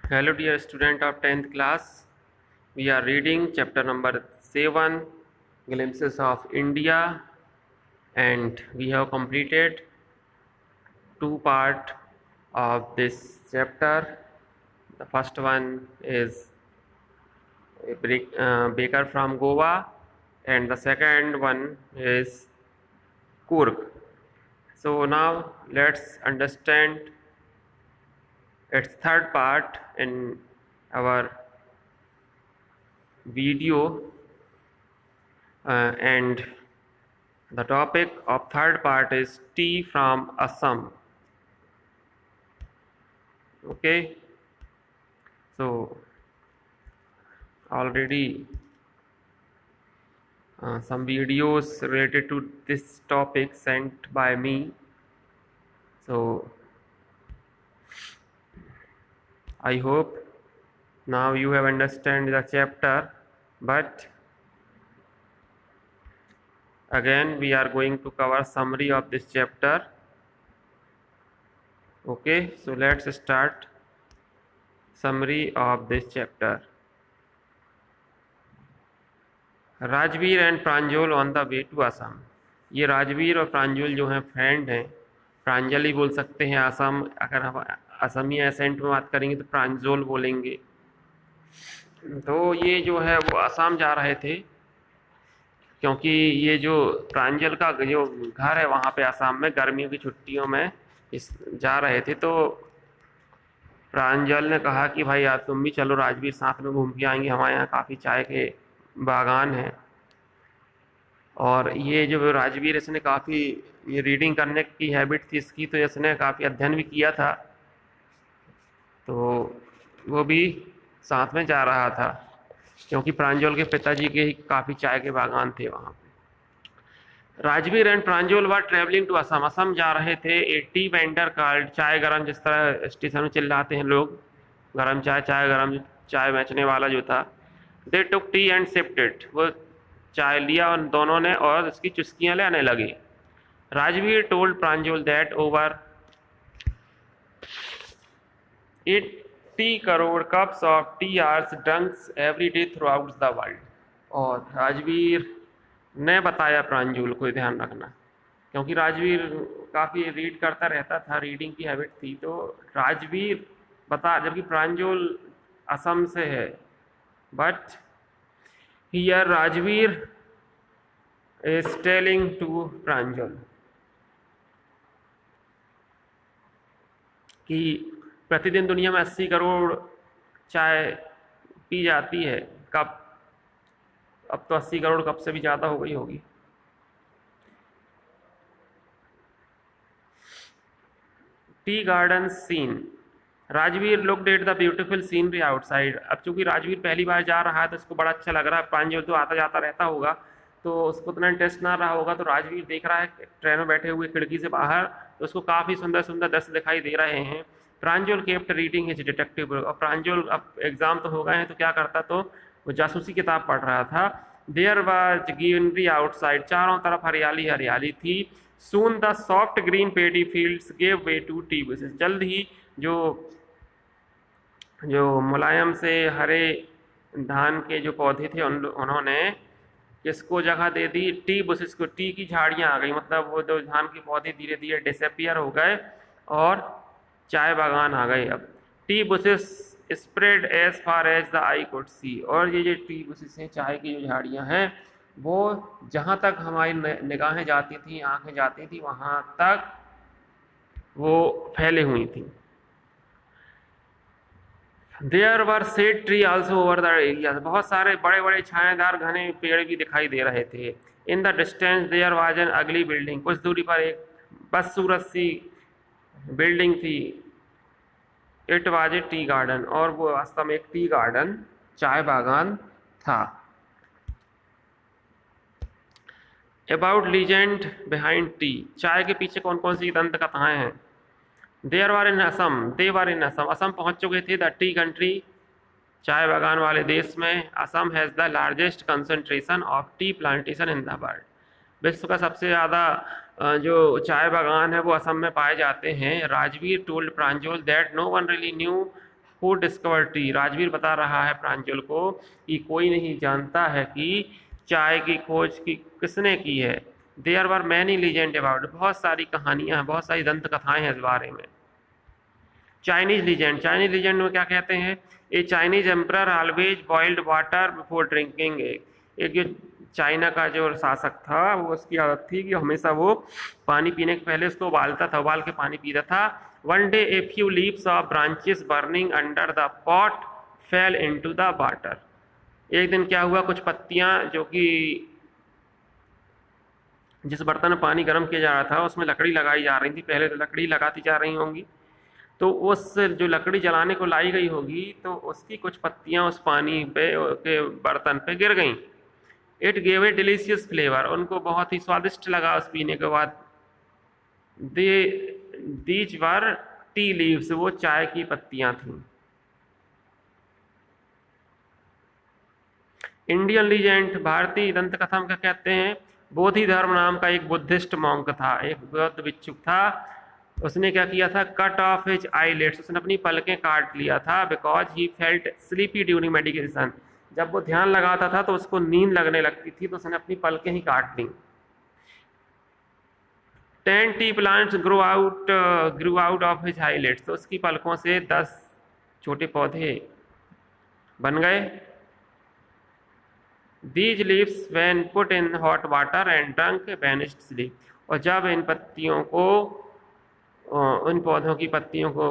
Hello dear student of 10th class. We are reading chapter number 7, Glimpses of India, and we have completed two part of this chapter. The first one is Baker from Goa, and the second one is Kurg. So now let's understand its third part in our video, and the topic of third part is tea from Assam. Okay, so already some videos related to this topic sent by me, so I hope now you have understand the chapter, but again we are going to cover summary of this chapter. Okay, so let's start summary of this chapter. Rajveer and Pranjal on the way to Assam. ये राजवीर और प्रांजल जो हैं friend हैं. प्रांजल ही बोल सकते हैं असम, अगर हम असमी एसेंट में बात करेंगे तो प्रांजल बोलेंगे. तो ये जो है वो असम जा रहे थे, क्योंकि ये जो प्रांजल का जो घर है वहाँ पे असम में गर्मियों की छुट्टियों में जा रहे थे. तो प्रांजल ने कहा कि भाई यार तुम भी चलो राजवीर, साथ में घूम के आएंगे, हमारे यहाँ काफ़ी चाय के बागान है. और ये जो राजवीर, इसने काफ़ी ये रीडिंग करने की हैबिट थी इसकी, तो इसने काफ़ी अध्ययन भी किया था, तो वो भी साथ में जा रहा था, क्योंकि प्रांजल के पिताजी के ही काफ़ी चाय के बागान थे वहाँ पे. Rajveer and Pranjal were travelling to Assam. Assam जा रहे थे. ए टी वेंडर कार्ड, चाय गरम, जिस तरह स्टेशन में चिल्लाते हैं लोग, गरम चाय, चाय गरम, चाय बेचने वाला जो था. दे टुक टी एंड सिप्ड इट. वो चाय लिया उन दोनों ने और उसकी चुस्कियां लेने लगे. Rajveer told Pranjal that over 80 crore cups of T hours drunks every day through out the world. और राजवीर ने बताया प्रांजल को, ध्यान रखना, क्योंकि राजवीर काफ़ी रीड करता रहता था, रीडिंग की हैबिट थी. तो राजवीर बता, जबकि प्रांजल असम से है, but here Rajveer is telling to Pranjal कि प्रतिदिन दुनिया में 80 करोड़ चाय पी जाती है. कप, अब तो 80 करोड़ कप से भी ज़्यादा हो गई होगी. Tea garden scene. Rajveer looked at the beautiful scenery outside. अब चूंकि राजवीर पहली बार जा रहा है तो उसको बड़ा अच्छा लग रहा है. प्रांजल तो आता जाता रहता होगा, तो उसको उतना इंटरेस्ट ना रहा होगा. तो राजवीर देख रहा है ट्रेन में बैठे हुए खिड़की से बाहर, तो उसको काफ़ी सुंदर सुंदर दृश्य दिखाई दे रहे हैं. Pranjal kept reading his detective book. और प्रांजल, अब एग्जाम तो हो गए हैं तो क्या करता, तो वो जासूसी किताब पढ़ रहा था. There was greenery outside. चारों तरफ हरियाली हरियाली थी. Soon the soft green paddy fields gave way to tea bushes. जल्द ही जो मुलायम से हरे धान के जो पौधे थे उन्होंने किसको जगह दे दी, टी बुशेस को. टी की झाड़ियाँ आ गई, मतलब वो जो धान के पौधे धीरे धीरे डिसअपियर हो गए और चाय बागान आ गए. अब tea bushes spread as far as the eye could see. और ये जो टी बुशेस हैं, चाय की जो झाड़ियाँ हैं, वो जहाँ तक हमारी निगाहें जाती थी, आंखें जाती थी, वहाँ तक वो फैले हुई थी. There were shade tree also over the area. बहुत सारे बड़े बड़े छायादार घने पेड़ भी दिखाई दे रहे थे. In the distance there was an ugly building. कुछ दूरी पर एक बदसूरत सी बिल्डिंग थी. It was a tea garden. और वो वास्तव में एक टी गार्डन, चाय बागान था. About legend behind T. चाय के पीछे कौन कौन सी दंत कथाएं हैं. देयर वर इन असम. दे वर इन असम. असम पहुंच चुके थे. The T country. चाय बागान वाले देश में. Assam has the largest concentration of tea plantation in the world. विश्व का सबसे ज़्यादा जो चाय बागान है वो असम में पाए जाते हैं. Rajveer told Pranjal that no one really knew who discover tea. Rajveer बता रहा है प्रांजल को कि कोई नहीं जानता है कि चाय की खोज की किसने की है। There were many legend about, बहुत सारी कहानियां हैं, बहुत सारी दंत कथाएं हैं इस बारे में। चाइनीज लीजेंड, चाइनीज लीजेंड में क्या कहते हैं, a Chinese emperor always boiled water before drinking. एक जो चाइना का जो शासक था वो उसकी आदत थी कि हमेशा वो पानी पीने के पहले उसको उबालता था, उबाल के पानी पीता था। One day a few leaves of branches burning under the pot fail into the water. एक दिन क्या हुआ, कुछ पत्तियां जो कि जिस बर्तन में पानी गर्म किया जा रहा था उसमें लकड़ी लगाई जा रही थी, पहले तो लकड़ी लगाती जा रही होंगी, तो उस जो लकड़ी जलाने को लाई गई होगी तो उसकी कुछ पत्तियां उस पानी पे के बर्तन पे गिर गईं। It gave a delicious flavour, उनको बहुत ही स्वादिष्ट लगा उस पीने के बाद। They these were tea leaves, वो चाय की पत्तियां थीं। इंडियन लीजेंड, भारतीय दंत कथा में क्या कहते हैं, बोधि धर्म नाम का एक बुद्धिस्ट मॉन्क था, एक बौद्ध भिक्षुक था। उसने क्या किया था, कट ऑफ हिज आईलिड्स, उसने अपनी पलकें काट लिया था, because he felt sleepy during meditation. जब वो ध्यान लगाता था तो उसको नींद लगने लगती थी, तो उसने अपनी पलकें ही काट ली। 10 T plants grow out of his eyelids, तो उसकी पलकों से 10 छोटे पौधे बन गए। These leaves when put in hot water and drunk vanished sleep, और जब इन पत्तियों को उन पौधों की पत्तियों को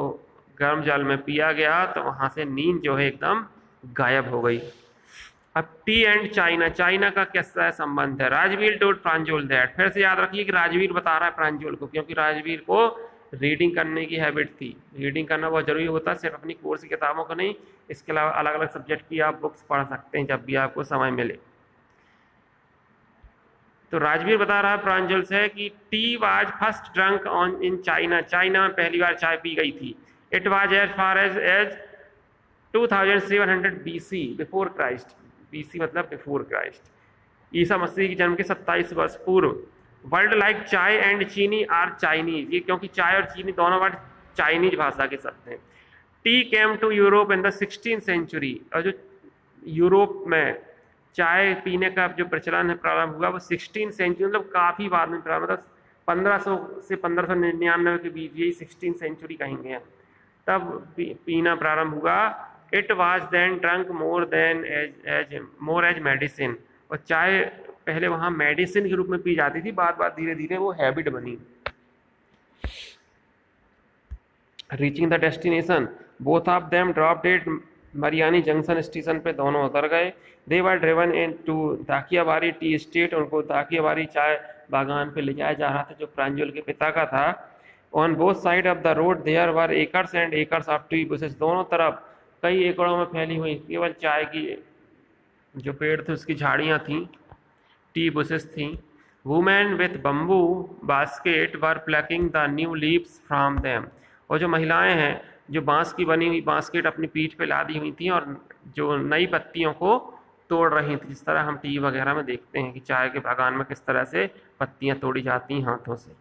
गर्म जल में पिया गया तो वहाँ से नींद जो है एकदम गायब हो गई। अब टी एंड चाइना, चाइना का कैसा संबंध है, राजवीर टोल्ड प्रांजल दैट, फिर से याद रखिए कि राजवीर बता रहा है प्रांजल को, क्योंकि राजवीर को रीडिंग करने की हैबिट थी। रीडिंग करना बहुत जरूरी होता है, सिर्फ अपनी कोर्स की किताबों को नहीं, इसके अलावा अलग अलग सब्जेक्ट की आप बुक्स पढ़ सकते हैं जब भी आपको समय मिले। तो राजवीर बता रहा है प्रांजल से कि tea was first drunk on in China, China में पहली बार चाय पी गई थी। It was as far as 2700 BC, before Christ. BC मतलब बिफोर क्राइस्ट, ईसा मसीह के जन्म के 27 वर्ष पूर्व। World like chai and chini are Chinese, ये क्योंकि चाय और चीनी दोनों वर्ड चाइनीज भाषा के शब्द हैं। Tea came to Europe in the 16th century, और जो यूरोप में चाय पीने का जो प्रचलन है प्रारंभ हुआ वो 16th सेंचुरी, मतलब काफ़ी बाद में प्रारंभ, मतलब 1500 से 1599 के बीच, यही 16th सेंचुरी कहेंगे हम, तब पीना प्रारंभ हुआ। It was then drunk more as medicine, और चाय पहले वहाँ मेडिसिन के रूप में पी जाती थी, बाद बाद धीरे धीरे वो हैबिट बनी। Reaching the destination, both of them dropped at Mariani junction station पे, दोनों उतर गए। They were driven into Dakiyabari tea estate, उनको दाकियाबारी चाय बागान पे ले जाया जा रहा था जो प्रांजल के पिता का था। On both side of the road there were acres and acres of tea bushes, दोनों तरफ कई एकड़ों में फैली हुई केवल चाय की जो पेड़ थे उसकी झाड़ियाँ थीं, टी बुशेस थीं। Women with bamboo basket were plucking the new leaves from them, और जो महिलाएं हैं जो बांस की बनी हुई बास्केट अपनी पीठ पे लादी हुई थी और जो नई पत्तियों को तोड़ रही थी, जिस तरह हम टीवी वगैरह में देखते हैं कि चाय के बागान में किस तरह से पत्तियां तोड़ी जाती हैं हाथों से।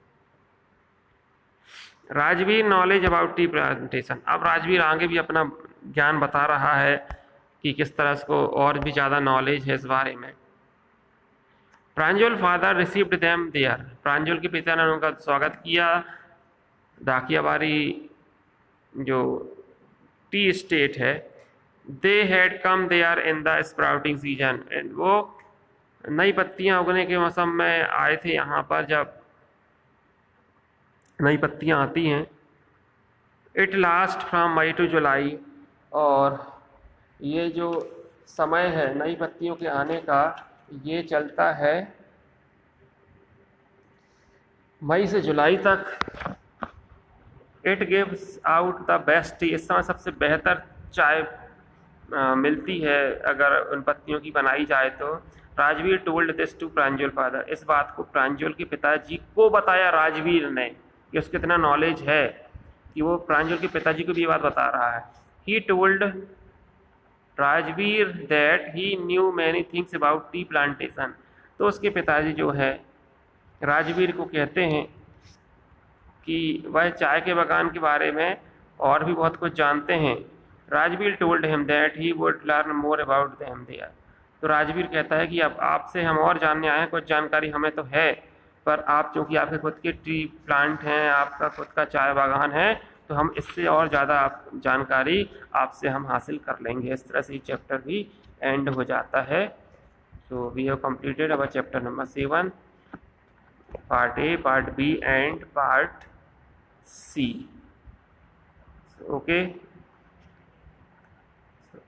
Rajveer knowledge about tea plantation, अब राजवीर आगे भी अपना ज्ञान बता रहा है कि किस तरह इसको और भी ज़्यादा नॉलेज है इस बारे में। प्रांजल फादर रिसीव्ड देम देयर, प्रांजल के पिता ने उनका स्वागत किया दाकियाबारी जो टी स्टेट है। They had come there in the sprouting season, वो नई पत्तियां उगने के मौसम में आए थे यहाँ पर, जब नई पत्तियां आती हैं। It last from May to July, और ये जो समय है नई पत्तियों के आने का ये चलता है मई से जुलाई तक। It gives out the best T, इस समय सबसे बेहतर चाय मिलती है अगर उन पत्तियों की बनाई जाए तो। Rajveer told this to Pranjal father, इस बात को प्रांजल के पिताजी को बताया राजवीर ने, कि उसको इतना नॉलेज है कि वो प्रांजल के पिताजी को भी ये बात बता रहा है। He told Rajveer that he new many things about tea plantation, तो उसके पिताजी जो है राजवीर को कहते हैं कि वह चाय के बागान के बारे में और भी बहुत कुछ जानते हैं। Rajveer told him that he would learn more about them there. तो राजवीर कहता है कि अब आपसे हम और जानने आए हैं, कुछ जानकारी हमें तो है, पर आप चूँकि आपके खुद के ट्री प्लांट हैं, आपका खुद का चाय बागान है, तो हम इससे और ज़्यादा आप जानकारी आपसे हम हासिल कर लेंगे। इस तरह से ये चैप्टर भी एंड हो जाता है। So we have completed our chapter number 7, part A, part B and part C. Okay,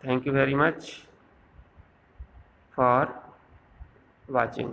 thank you very much for watching.